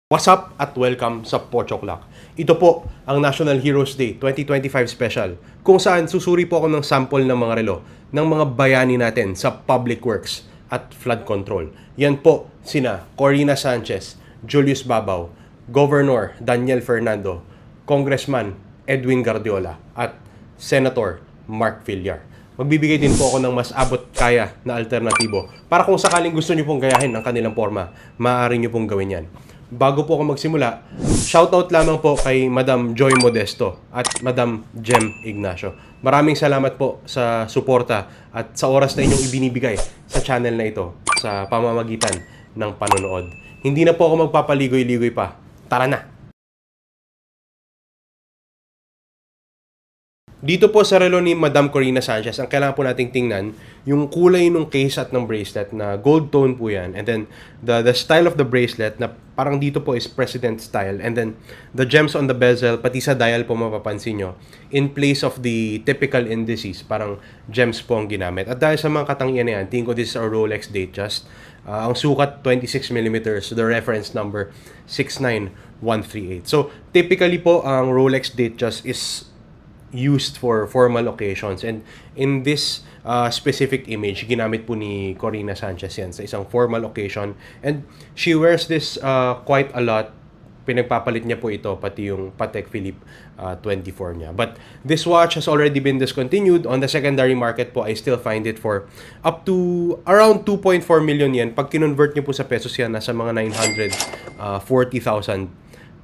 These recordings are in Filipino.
What's up at welcome sa Pocho Clock. Ito po ang National Heroes Day 2025 Special kung saan susuri po ako ng sample ng mga relo ng mga bayani natin sa public works at flood control. Yan po sina Corina Sanchez, Julius Babaw, Governor Daniel Fernando, Congressman Edwin Guardiola at Senator Mark Villar. Magbibigay din po ako ng mas abot kaya na alternatibo para kung sakaling gusto niyo pong gayahin ang kanilang forma, maaari niyo pong gawin yan. Bago po ako magsimula, shoutout lamang po kay Madam Joy Modesto at Madam Jem Ignacio. Maraming salamat po sa suporta at sa oras na inyong ibinibigay sa channel na ito sa pamamagitan ng panonood. Hindi na po ako magpapaligoy-ligoy pa. Tara na! Dito po sa relo ni Madam Corina Sanchez, ang kailangan po nating tingnan, yung kulay ng case at ng bracelet na gold tone po yan. And then, the style of the bracelet na parang dito po is president style. And then, the gems on the bezel, pati sa dial po mapapansin nyo, in place of the typical indices, parang gems po ang ginamit. At dahil sa mga katangian na yan, tingin ko this is a Rolex Datejust. Ang sukat 26mm, the reference number 69138. So, typically po, ang Rolex Datejust is used for formal occasions, and in this specific image ginamit po ni Corina Sanchez yan sa isang formal occasion, and she wears this quite a lot. Pinagpapalit niya po ito pati yung Patek Philippe 24 niya. But this watch has already been discontinued on the secondary market po. I still find it for up to around 2.4 million yen. Pag kinonvert niyo po sa pesos yan, nasa mga 940,000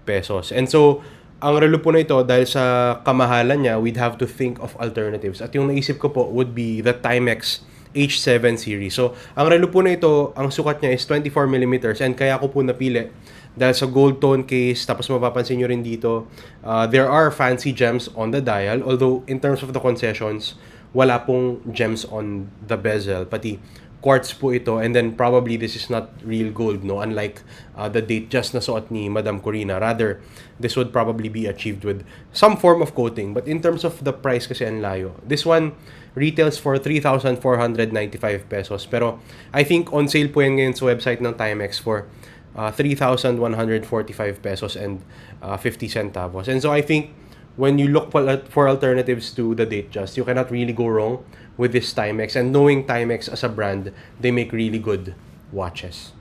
pesos. And so ang relo po na ito, dahil sa kamahalan niya, we'd have to think of alternatives. At yung naisip ko po would be the Timex H7 series. So, ang relo po na ito, ang sukat niya is 24mm, and kaya ko po napili dahil sa gold tone case. Tapos mapapansin nyo rin dito, there are fancy gems on the dial, although in terms of the concessions, wala pong gems on the bezel, pati quartz po ito, and then probably this is not real gold, no, unlike the Datejust na suot ni Madam Corina. Rather, this would probably be achieved with some form of coating. But in terms of the price kasi ang layo, this one retails for 3,495 pesos, pero I think on sale po yan ngayon sa website ng Timex for 3,145 pesos and 50 centavos. And so I think when you look for alternatives to the Datejust, you cannot really go wrong with this Timex. And knowing Timex as a brand, they make really good watches.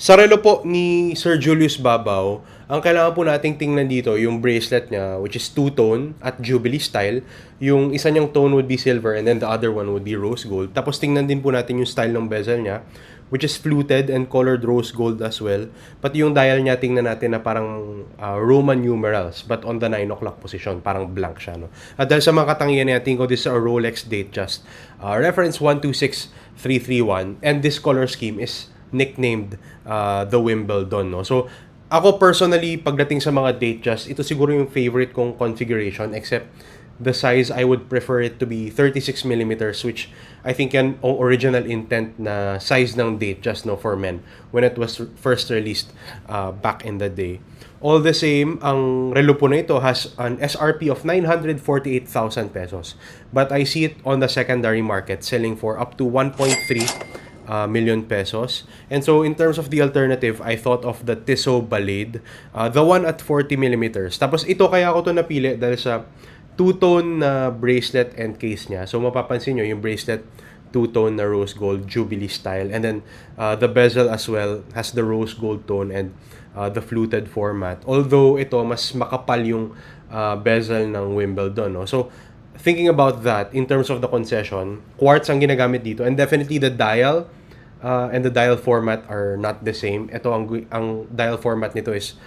Sa relo po ni Sir Julius Babaw, ang kailangan po nating tingnan dito, yung bracelet niya, which is two-tone at Jubilee style. Yung isa niyang tone would be silver, and then the other one would be rose gold. Tapos tingnan din po natin yung style ng bezel niya, which is fluted and colored rose gold as well. Pati yung dial niya, tingnan natin na parang Roman numerals, but on the 9 o'clock position, parang blank siya, no? At dahil sa mga katangian niya, tingin ko this is a Rolex Datejust. Reference 126331, and this color scheme is nicknamed the Wimbledon, no? So, ako personally, pagdating sa mga Datejust, ito siguro yung favorite kong configuration, except the size, I would prefer it to be 36mm, which I think yan ang original intent na size ng Datejust, no, for men when it was first released back in the day. All the same, ang relo po na ito has an SRP of 948,000 pesos. But I see it on the secondary market selling for up to 1.3 million pesos. And so in terms of the alternative, I thought of the Tissot Balade, the one at 40mm. Tapos ito kaya ako to napili dahil sa two-tone na bracelet and case niya. So mapapansin nyo yung bracelet, two-tone na rose gold Jubilee style, and then the bezel as well has the rose gold tone and the fluted format. Although ito mas makapal yung bezel ng Wimbledon, no? So thinking about that in terms of the concession, quartz ang ginagamit dito, and definitely the dial and the dial format are not the same. Ito ang dial format nito is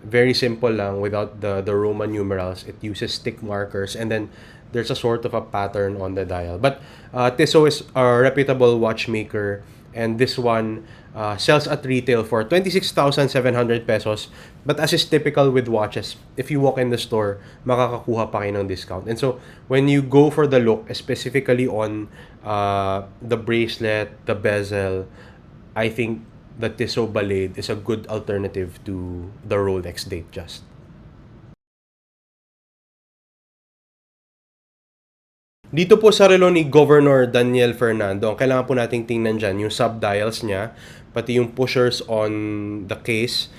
very simple lang without the Roman numerals. It uses stick markers, and then there's a sort of a pattern on the dial. But Tissot is a reputable watchmaker, and this one sells at retail for 26,700 pesos. But as is typical with watches, if you walk in the store, makakakuha pa kayo ng discount. And so, when you go for the look, specifically on the bracelet, the bezel, I think the Tissot Balade is a good alternative to the Rolex Datejust. Dito po sa relo ni Governor Daniel Fernando, ang kailangan po nating tingnan dyan, yung subdials niya, pati yung pushers on the case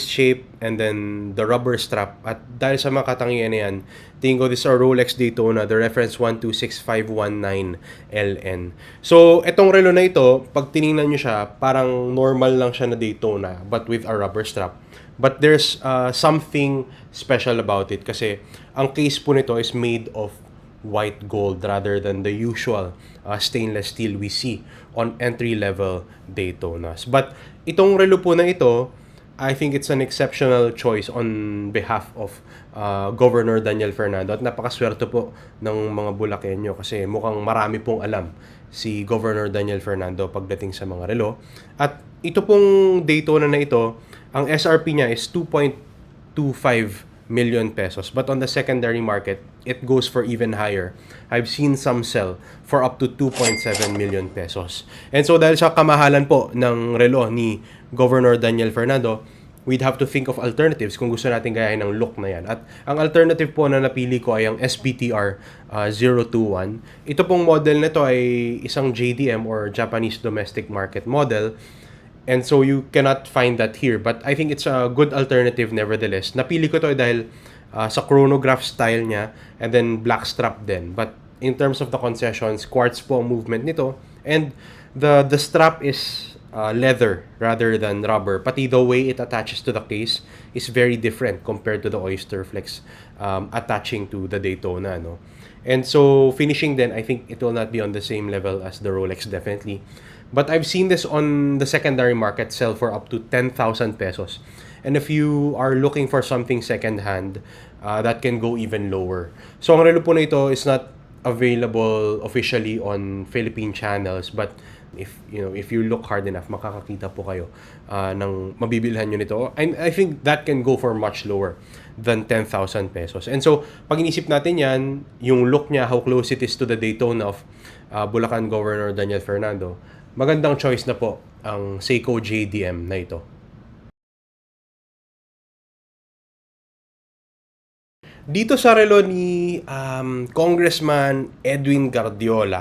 shape, and then the rubber strap. At dahil sa mga katangian na yan, tingin ko this is a Rolex Daytona, the reference 126519LN. So, itong relo na ito, pag tiningnan nyo siya, parang normal lang siya na Daytona, but with a rubber strap. But there's something special about it kasi ang case po nito is made of white gold rather than the usual stainless steel we see on entry-level Daytonas. But itong relo po na ito, I think it's an exceptional choice on behalf of Governor Daniel Fernando. At napakaswerte po ng mga Bulakenyo kasi mukhang marami pong alam si Governor Daniel Fernando pagdating sa mga relo. At ito pong Daytona na ito, ang SRP niya is 2.25 million pesos. But on the secondary market, it goes for even higher. I've seen some sell for up to 2.7 million pesos. And so dahil sa kamahalan po ng relo ni Governor Daniel Fernando, we'd have to think of alternatives kung gusto natin gayahin ng look na yan. At ang alternative po na napili ko ay ang SBTR 021. Ito pong model na ito ay isang JDM or Japanese Domestic Market model. And so you cannot find that here. But I think it's a good alternative nevertheless. Napili ko to dahil sa chronograph style niya and then black strap din. But in terms of the concessions, quartz po ang movement nito. And the strap is leather rather than rubber. Pati the way it attaches to the case is very different compared to the Oyster Flex attaching to the Daytona. No? And so finishing then, I think it will not be on the same level as the Rolex definitely. But I've seen this on the secondary market sell for up to 10,000 pesos. And if you are looking for something second-hand, that can go even lower. So ang relo po na ito is not available officially on Philippine channels, but if you look hard enough, makakakita po kayo ng mabibilhan nyo nito. And I think that can go for much lower than 10,000 pesos. And so, pag inisip natin yan, yung look niya, how close it is to the Daytona of Bulacan Governor Daniel Fernando, magandang choice na po ang Seiko JDM na ito. Dito sa relo ni Congressman Edwin Guardiola,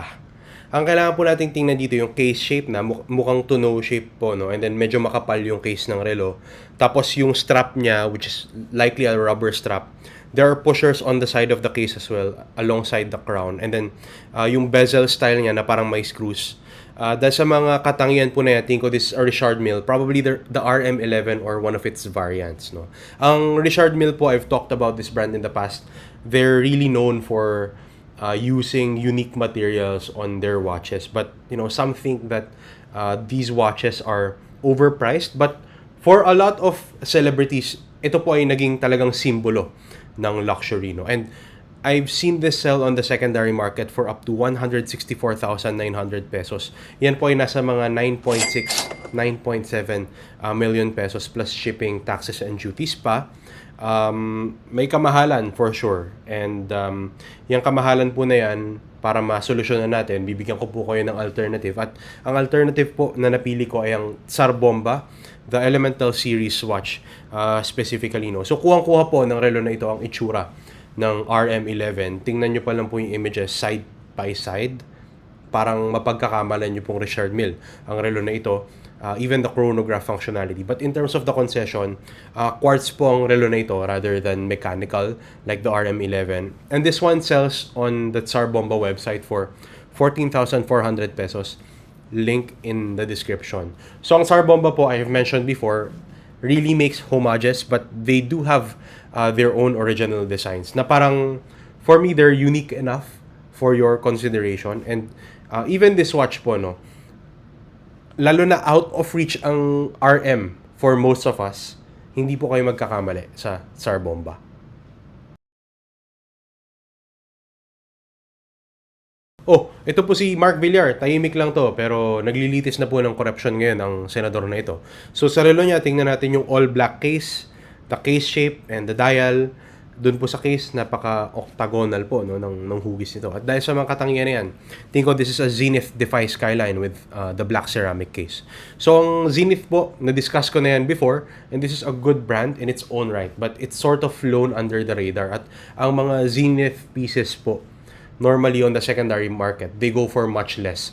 ang kailangan po nating tingnan dito yung case shape na mukhang tonneau shape po, no? And then medyo makapal yung case ng relo. Tapos yung strap niya, which is likely a rubber strap, there are pushers on the side of the case as well, alongside the crown. And then yung bezel style niya na parang may screws. Dahil sa mga katangian po na yan, tingin ko this is a Richard Mille, probably the RM11 or one of its variants. No? Ang Richard Mille po, I've talked about this brand in the past. They're really known for using unique materials on their watches. But, some think that these watches are overpriced. But for a lot of celebrities, ito po ay naging talagang simbolo ng luxury. No? And I've seen this sell on the secondary market for up to 164,900 pesos. Yan po ay nasa mga 9.6, 9.7 million pesos plus shipping, taxes, and duties pa. May kamahalan for sure. And yung kamahalan po na yan, para masolusyonan natin, bibigyan ko po kayo ng alternative. At ang alternative po na napili ko ay ang Tsar Bomba, the Elemental Series watch specifically. No? So kuhang-kuha po ng relo na ito ang itsura ng RM11. Tingnan nyo pa lang po yung images side by side. Parang mapagkakamalan nyo pong Richard Mille ang relo na ito. Even the chronograph functionality. But in terms of the concession, quartz po ang relo na ito rather than mechanical like the RM11. And this one sells on the Tsar Bomba website for 14,400 pesos. Link in the description. So ang Tsar Bomba po, I have mentioned before, really makes homages, but they do have their own original designs na parang, for me, they're unique enough for your consideration. And even this watch po, no, lalo na out of reach ang RM for most of us, hindi po kayo magkakamali sa Tsar Bomba. Oh, ito po si Mark Villar. Tahimik lang to, pero naglilitis na po ng corruption ngayon ang senador na ito. So sa relo niya, tingnan natin yung all-black case, the case shape, and the dial. Doon po sa case, napaka-octagonal po ng hugis nito. At dahil sa mga katangian na yan, tingin ko this is a Zenith Defy Skyline with the black ceramic case. So ang Zenith po, na-discuss ko na yan before, and this is a good brand in its own right, but it's sort of flown under the radar. At ang mga Zenith pieces po, normally on the secondary market, they go for much less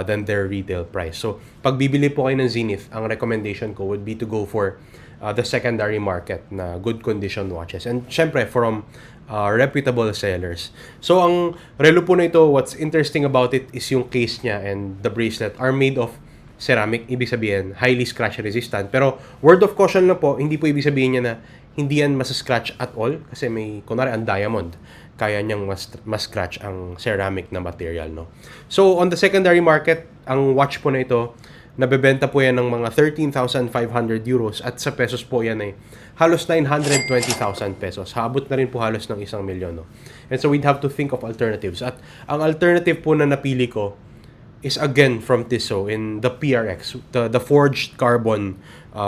than their retail price. So, pag bibili po kayo ng Zenith, ang recommendation ko would be to go for the secondary market na good condition watches. And syempre, from reputable sellers. So, ang relo po na ito, what's interesting about it is yung case niya and the bracelet are made of ceramic. Ibig sabihin, highly scratch resistant. Pero, word of caution na po, hindi po ibig sabihin niya na hindi yan mas-scratch at all. Kasi may, kunwari, ang diamond, kaya niyang mas-scratch ang ceramic na material, no? So, on the secondary market, ang watch po na ito, nabebenta po yan ng mga 13,500 euros at sa pesos po yan ay halos 920,000 pesos. Habot na rin po halos ng 1 milyon, no? And so, we'd have to think of alternatives. At ang alternative po na napili ko is again from Tissot in the PRX, the forged carbon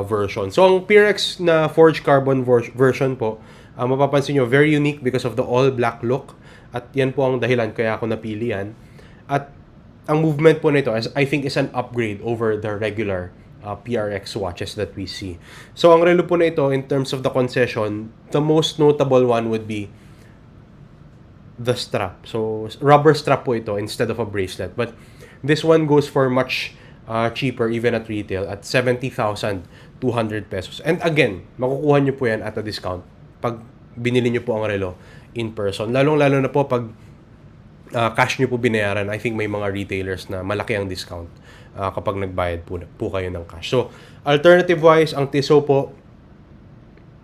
version. So, ang PRX na forged carbon version po, mapapansin nyo, very unique because of the all-black look. At yan po ang dahilan kaya ako napili yan. At ang movement po nito, I think, is an upgrade over the regular PRX watches that we see. So, ang relo po na ito, in terms of the concession, the most notable one would be the strap. So, rubber strap po ito instead of a bracelet. But this one goes for much cheaper even at retail at 70,200 pesos. And again, makukuha nyo po yan at a discount pag binili nyo po ang relo in person. Lalong-lalo na po pag cash nyo po binayaran. I think may mga retailers na malaki ang discount kapag nagbayad po kayo ng cash. So, alternative-wise, ang Tissot po,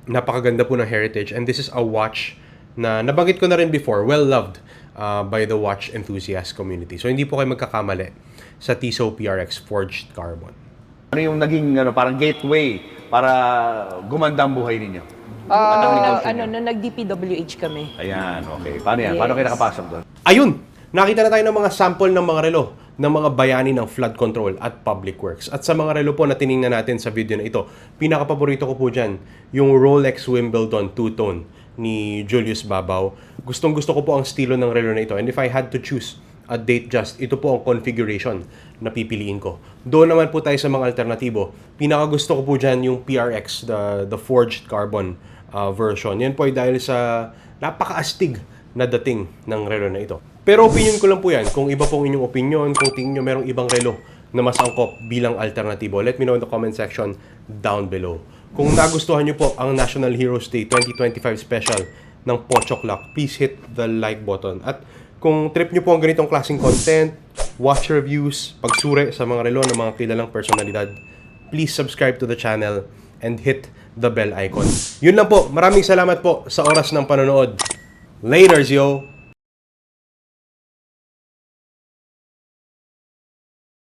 napakaganda po ng heritage. And this is a watch na nabanggit ko na rin before, well-loved by the watch enthusiast community. So, hindi po kayo magkakamali sa Tissot PRX Forged Carbon. Ano yung naging parang gateway para gumanda ang buhay ninyo? Nung nag-DPWH kami. Ayan, okay. Paano yan? Yes. Paano kayo nakapasok doon? Ayun! Nakita na tayo ng mga sample ng mga relo ng mga bayani ng flood control at public works. At sa mga relo po na tiningnan natin sa video na ito, pinaka-paborito ko po dyan, yung Rolex Wimbledon two-tone ni Julius Babaw. Gustong-gusto ko po ang estilo ng relo na ito. And if I had to choose a Datejust, ito po ang configuration na pipiliin ko. Doon naman po tayo sa mga alternatibo. Pinaka-gusto ko po dyan yung PRX, the forged carbon version. Yan po ay dahil sa napaka-astig na dating ng relo na ito. Pero opinion ko lang po yan. Kung iba pong inyong opinion, kung tingin nyo merong ibang relo na mas angkop bilang alternatibo, let me know in the comment section down below. Kung nagustuhan nyo po ang National Heroes Day 2025 special ng Pochok Lock, please hit the like button. At kung trip nyo po ang ganitong klaseng content, watch reviews, pagsuri sa mga relo ng mga kilalang personalidad, please subscribe to the channel and hit the bell icon. Yun lang po. Maraming salamat po sa oras ng panonood. Laters, yo!